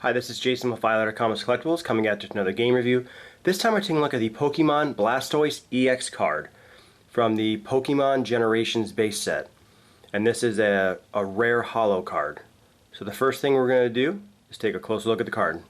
Hi, this is Jason with Violator Comics Collectibles coming at you with another game review. This time we're taking a look at the Pokemon Blastoise EX card from the Pokemon Generations base set. And this is a rare holo card. So the first thing we're going to do is take a closer look at the card.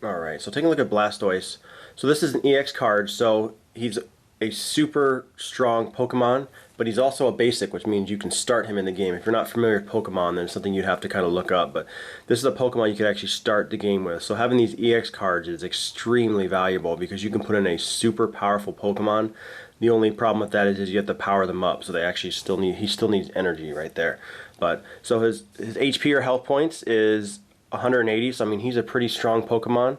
Alright, so taking a look at Blastoise. So this is an EX card, so he's a super strong Pokemon, but he's also a basic, which means you can start him in the game. If you're not familiar with Pokemon, then it's something you'd have to kind of look up, but this is a Pokemon you could actually start the game with. So having these EX cards is extremely valuable because you can put in a super powerful Pokemon. The only problem with that is you have to power them up, so they actually he still needs energy right there. But so his HP or health points is 180, so I mean he's a pretty strong Pokemon.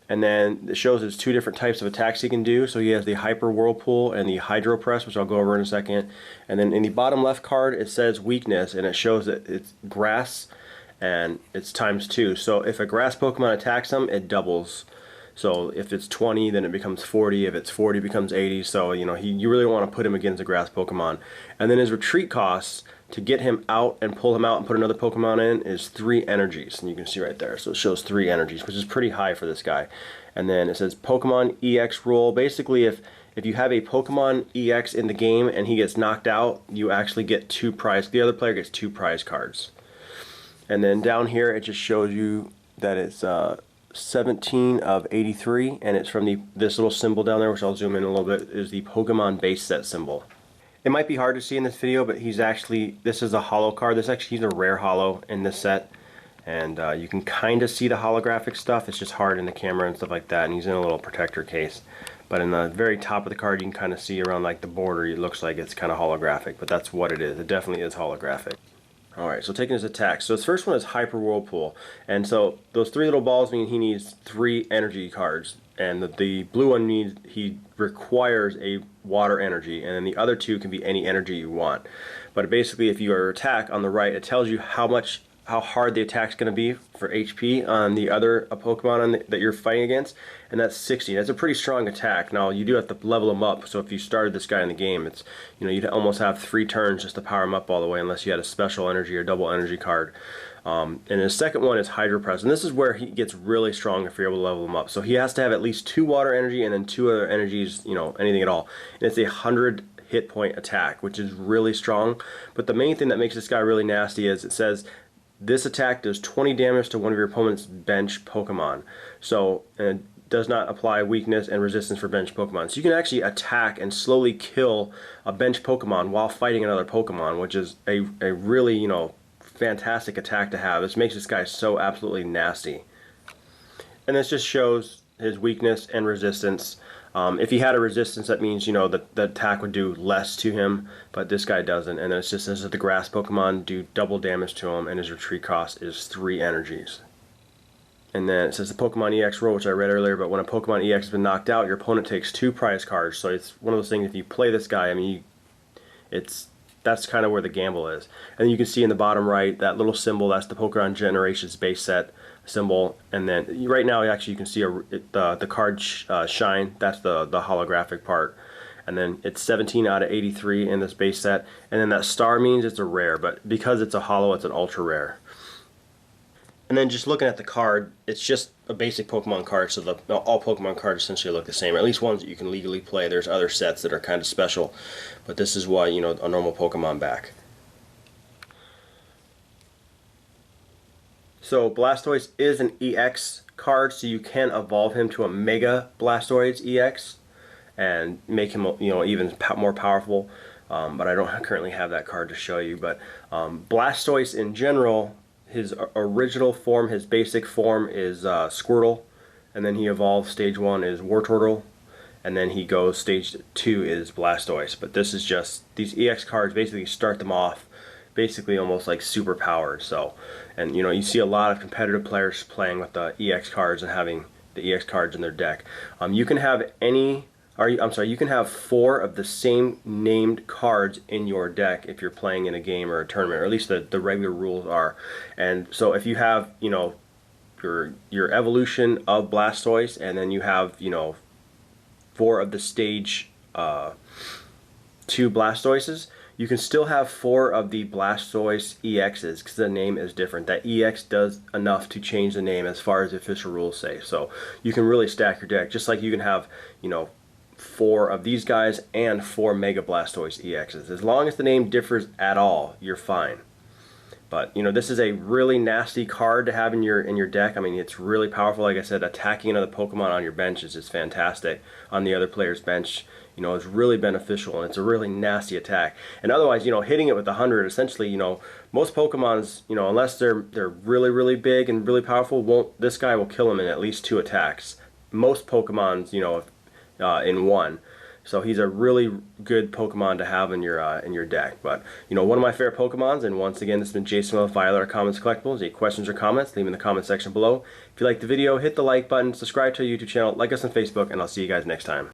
And then it shows there's two different types of attacks he can do. So he has the Hyper Whirlpool and the Hydro Press, which I'll go over in a second. And then in the bottom left card it says weakness, and it shows that it's grass and it's ×2. So if a grass Pokemon attacks him, it doubles. So if it's 20, then it becomes 40. If it's 40, it becomes 80. So you know you really don't want to put him against a grass Pokemon. And then his retreat costs to get him out and pull him out and put another Pokemon in is 3 energies, and you can see right there. So it shows 3 energies, which is pretty high for this guy. And then it says Pokemon EX rule. Basically, if you have a Pokemon EX in the game and he gets knocked out, you actually get 2 prize. The other player gets 2 prize cards. And then down here it just shows you that it's 17 of 83, and it's from this little symbol down there, which I'll zoom in a little bit, is the Pokemon base set symbol. It might be hard to see in this video, but this is a holo card. He's a rare holo in this set, and you can kind of see the holographic stuff. It's just hard in the camera and stuff like that, and he's in a little protector case. But in the very top of the card, you can kind of see around like the border, it looks like it's kind of holographic, but that's what it is. It definitely is holographic. Alright, so taking his attacks. So his first one is Hyper Whirlpool, and so those 3 little balls mean he needs 3 energy cards. And the blue one means he requires a water energy, and then the other 2 can be any energy you want. But basically, if you are attack on the right, it tells you how hard the attack's going to be for HP on the other Pokemon that you're fighting against, and that's 60. That's a pretty strong attack. Now you do have to level him up. So if you started this guy in the game, it's you'd almost have 3 turns just to power him up all the way, unless you had a special energy or double energy card. And his second one is Hydro Press, and this is where he gets really strong if you're able to level him up. So he has to have at least 2 water energy and then 2 other energies, anything at all. And it's a 100 hit point attack, which is really strong. But the main thing that makes this guy really nasty is it says this attack does 20 damage to one of your opponent's bench Pokemon. So, and it does not apply weakness and resistance for bench Pokemon. So you can actually attack and slowly kill a bench Pokemon while fighting another Pokemon, which is a really, fantastic attack to have. This makes this guy so absolutely nasty. And this just shows his weakness and resistance. If he had a resistance, that means the attack would do less to him, but this guy doesn't. And then it just says that the grass Pokemon do double damage to him, and his retreat cost is 3 energies. And then it says the Pokemon EX rule, which I read earlier, but when a Pokemon EX has been knocked out, your opponent takes 2 prize cards. So it's one of those things, if you play this guy, I mean, that's kind of where the gamble is. And you can see in the bottom right, that little symbol, that's the Pokemon Generations base set symbol. And then right now, actually, you can see the card shine. That's the holographic part. And then it's 17 out of 83 in this base set. And then that star means it's a rare, but because it's a holo, it's an ultra rare. And then just looking at the card, it's just a basic Pokemon card, so all Pokemon cards essentially look the same, or at least ones that you can legally play. There's other sets that are kind of special, but this is what, a normal Pokemon back. So Blastoise is an EX card, so you can evolve him to a Mega Blastoise EX and make him, even more powerful. But I don't currently have that card to show you. But Blastoise in general, his original form, his basic form is Squirtle, and then he evolves. Stage 1 is Wartortle, and then he goes stage 2 is Blastoise. But this is just, these EX cards basically start them off basically almost like super powered. So, and you see a lot of competitive players playing with the EX cards and having the EX cards in their deck. You can have you can have 4 of the same named cards in your deck if you're playing in a game or a tournament, or at least the regular rules are. And so if you have, your evolution of Blastoise, and then you have, 4 of the stage 2 Blastoises, you can still have 4 of the Blastoise EXs because the name is different. That EX does enough to change the name as far as the official rules say. So you can really stack your deck, just like you can have, 4 of these guys and 4 Mega Blastoise EXs. As long as the name differs at all, you're fine. But this is a really nasty card to have in your deck. I mean, it's really powerful. Like I said, attacking another Pokemon on your bench is just fantastic. On the other player's bench, is really beneficial, and it's a really nasty attack. And otherwise, hitting it with 100, essentially, most Pokemons, unless they're really, really big and really powerful, this guy will kill him in at least 2 attacks. Most Pokemons, in 1. So he's a really good Pokemon to have in your deck. But one of my favorite Pokemons. And once again, this has been Jason with Violator Commons Collectibles. Any questions or comments, leave them in the comment section below. If you liked the video, hit the like button, subscribe to our YouTube channel, like us on Facebook, and I'll see you guys next time.